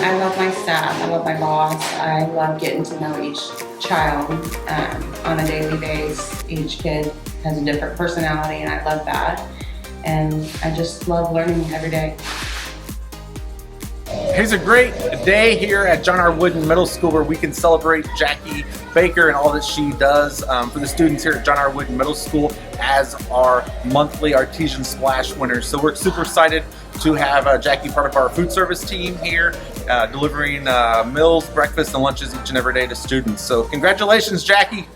I love my staff. I love my boss. I love getting to know each child on a daily basis. Each kid has a different personality, and I love that. And I just love learning every day. Here's a great day here at John R. Wooden Middle School where we can celebrate Jackie Baker and all that she does for the students here at John R. Wooden Middle School as our monthly Artesian Splash winners. So we're super excited to have Jackie part of our food service team here, delivering meals, breakfast, and lunches each and every day to students. So congratulations, Jackie.